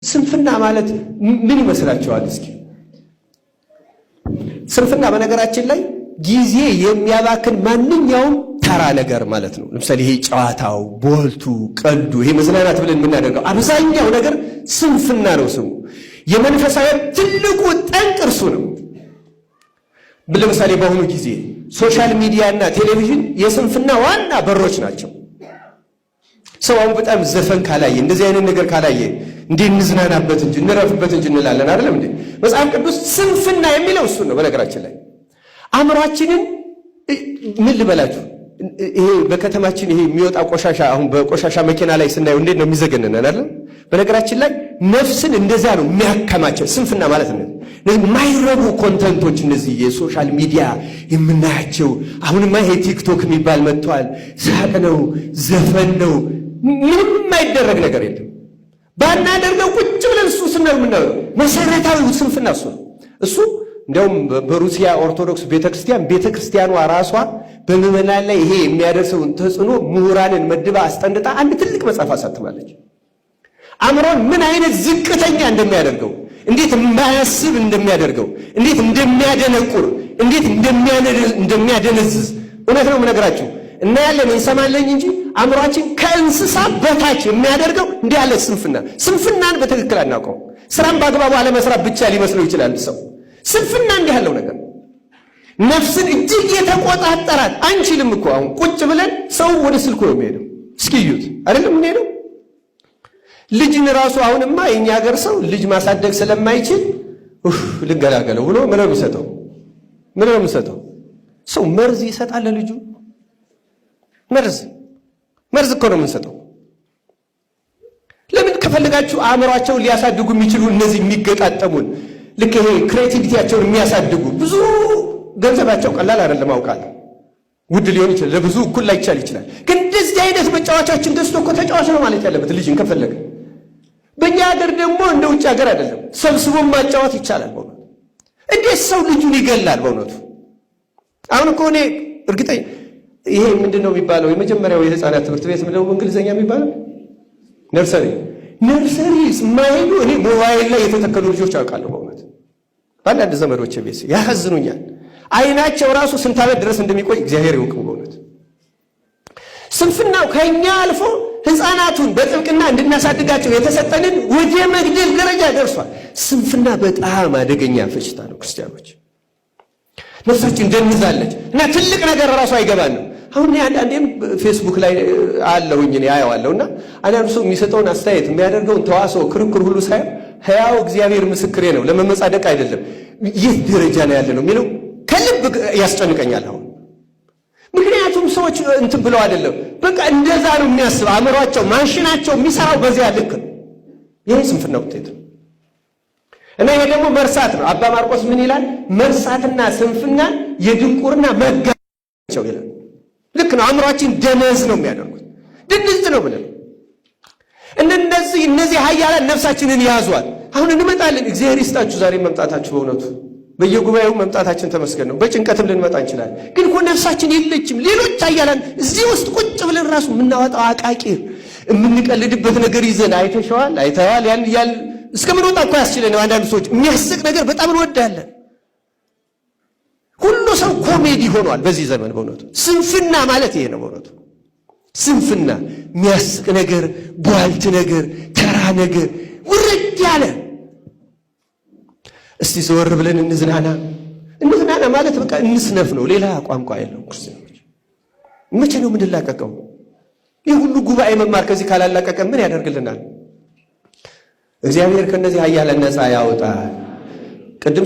ስንፍና ማለት ምን ይመስላችኋል? እስኪ ስንፍና በነገራችን ላይ ጊዜ የሚያባክን ማንኛውም ተራ ነገር ማለት ነው። ለምሳሌ ይሄ ጨዋታው፣ ቦልቱ፣ ቀልዱ፣ ይሄ መዝናናት ብለን የምናደርገው አብዛኛው ነገር ስንፍና ነው ስሙ። የመንፈሳዊ ትልቁ ጠንቅ እርሱ ነው። ለምሳሌ በአሁኑ ጊዜ ሶሻል ሚዲያ እና ቴሌቪዥን የስንፍና ዋና በሮች ናቸው። ሰው አሁን በጣም ዘፈን ካላየ እንደዚህ አይነት ነገር ካላየ እንዴ እንዝናናበት እንጂ እንረፍበት እንጂ እንላለን አይደለም እንዴ? መጽሐፍ ቅዱስ ስንፍና የሚለው እሱ ነው። በነገራችን ላይ አእምሯችንን ምን ልበላችሁ፣ ይሄ በከተማችን ይሄ የሚወጣ ቆሻሻ አሁን በቆሻሻ መኪና ላይ ስናየው እንዴት ነው የሚዘገነን አይደል? በነገራችን ላይ ነፍስን እንደዛ ነው የሚያከማቸው ስንፍና ማለት ነው። የማይረቡ ኮንተንቶች እነዚህ የሶሻል ሚዲያ የምናያቸው አሁንማ ይሄ ቲክቶክ የሚባል መጥቷል። ሳቅ ነው፣ ዘፈን ነው፣ ምንም የማይደረግ ነገር የለም። ባናደርገው ቁጭ ብለን እሱ ስናል ምናው መሰረታዊ ስንፍና እሱ ነው። እሱ እንደውም በሩሲያ ኦርቶዶክስ ቤተክርስቲያኗ ራሷ በምዕመናን ላይ ይሄ የሚያደርሰውን ተጽዕኖ ምሁራንን መድባ አስጠንድጣ አንድ ትልቅ መጽሐፍ አሳትማለች። አእምሮን ምን አይነት ዝቅተኛ እንደሚያደርገው፣ እንዴት የማያስብ እንደሚያደርገው፣ እንዴት እንደሚያደነቁር፣ እንዴት እንደሚያደነዝዝ እውነት ነው የምነግራችሁ። እናያለን እንሰማለን እንጂ አእምሯችን ከእንስሳ በታች የሚያደርገው እንዲህ ያለ ስንፍናን በትክክል አናውቀው። ስራም በአግባቡ አለመስራት ብቻ ሊመስለው ይችላል ሰው። ስንፍና እንዲህ ያለው ነገር ነፍስን እጅግ የተቆጣጠራት አንችልም እኮ። አሁን ቁጭ ብለን ሰው ወደ ስልኩ ነው የሚሄደው። እስኪዩት አይደለም እንሄደው ልጅን ራሱ አሁንማ የኛ ሀገር ሰው ልጅ ማሳደግ ስለማይችል ልገላገለው ብሎ ምን ነው የሚሰጠው? ሰው መርዝ ይሰጣል ለልጁ። መርዝ እኮ ነው የምንሰጠው። ለምን ከፈልጋችሁ አእምሯቸውን ሊያሳድጉ የሚችሉ እነዚህ የሚገጣጠሙን ልክ ይሄ ክሬቲቪቲያቸውን የሚያሳድጉ ብዙ ገንዘባቸው ቀላል አይደለም አውቃለሁ። ውድ ሊሆን ይችላል፣ ለብዙ እኩል ላይቻል ይችላል። ግን እንደዚህ አይነት መጫወቻዎችን ገዝቶ እኮ ተጫዋች ነው ማለት ያለበት ልጅን ከፈለገ። በእኛ ሀገር ደግሞ እንደ ውጭ ሀገር አይደለም፣ ሰብስቦ ማጫወት ይቻላል። በእውነቱ እንዴት ሰው ልጁን ይገላል? በእውነቱ አሁን እኮ እኔ እርግጠኛ ይሄ ምንድነው የሚባለው የመጀመሪያው የህፃናት ትምህርት ቤት ምንድነው በእንግሊዘኛ የሚባለው? ነርሰሪ ማይሉ እኔ ሞባይል ላይ የተተከሉ ልጆች አውቃለሁ። በእውነት አንዳንድ ዘመዶች ቤት ያሳዝኑኛል። አይናቸው ራሱ ስንት ዓመት ድረስ እንደሚቆይ እግዚአብሔር ይወቀው። በእውነት ስንፍናው ከኛ አልፎ ህፃናቱን በጥብቅና እንድናሳድጋቸው የተሰጠንን ወደ መግደል ደረጃ ደርሷል። ስንፍና በጣም አደገኛ በሽታ ነው። ክርስቲያኖች ነፍሳችን ደንዛለች እና ትልቅ ነገር ራሱ አይገባንም። አሁን አንዳንዴም ፌስቡክ ላይ አለሁኝ እኔ አየዋለሁና አንዳንዱ ሰው የሚሰጠውን አስተያየት የሚያደርገውን ተዋስኦ ክርክር ሁሉ ሳይሆን ሕያው እግዚአብሔር ምስክሬ ነው ለመመጻደቅ አይደለም ይህ ደረጃ ላይ ያለ ነው የሚለው ከልብ ያስጨንቀኛል። አሁን ምክንያቱም ሰዎች እንትን ብለው አይደለም በቃ እንደዛ ነው የሚያስብ አእምሯቸው ማሽናቸው የሚሰራው በዚያ ልክ ነው። ይሄ ስንፍና ውጤት ነው እና ይሄ ደግሞ መርሳት ነው። አባ ማርቆስ ምን ይላል? መርሳትና ስንፍና የድንቁርና መጋጫቸው ይላል። ልክ ነው። አእምሯችን ደነዝ ነው የሚያደርጉት፣ ድንዝ ነው ብለን እነዚህ ኃያላን ነፍሳችንን ያዟል። አሁን እንመጣለን። እግዚአብሔር ይስጣችሁ ዛሬ መምጣታችሁ በእውነቱ በየጉባኤው መምጣታችን ተመስገን ነው። በጭንቀትም ልንመጣ እንችላለን። ግን እኮ ነፍሳችን የለችም። ሌሎች ኃያላን እዚህ ውስጥ ቁጭ ብለን ራሱ የምናወጣው አቃቂር የምንቀልድበት ነገር ይዘን አይተዋል ያን ያል እስከምንወጣ እኮ ያስችለን ነው። አንዳንድ ሰዎች የሚያስቅ ነገር በጣም እንወዳለን። ሁሉ ሰው ኮሜዲ ሆኗል በዚህ ዘመን። በእውነቱ ስንፍና ማለት ይሄ ነው። በእውነቱ ስንፍና የሚያስቅ ነገር፣ ቧልት ነገር፣ ተራ ነገር ውርድ ያለ። እስቲ ዘወር ብለን እንዝናና ማለት በቃ እንስነፍ ነው። ሌላ ቋንቋ የለውም። ክርስቲያኖች መቼ ነው የምንላቀቀው? ይህ ሁሉ ጉባኤ መማር ከዚህ ካላላቀቀ ምን ያደርግልናል? እግዚአብሔር ከነዚህ ኃያላን ነፃ ያወጣል። ቅድም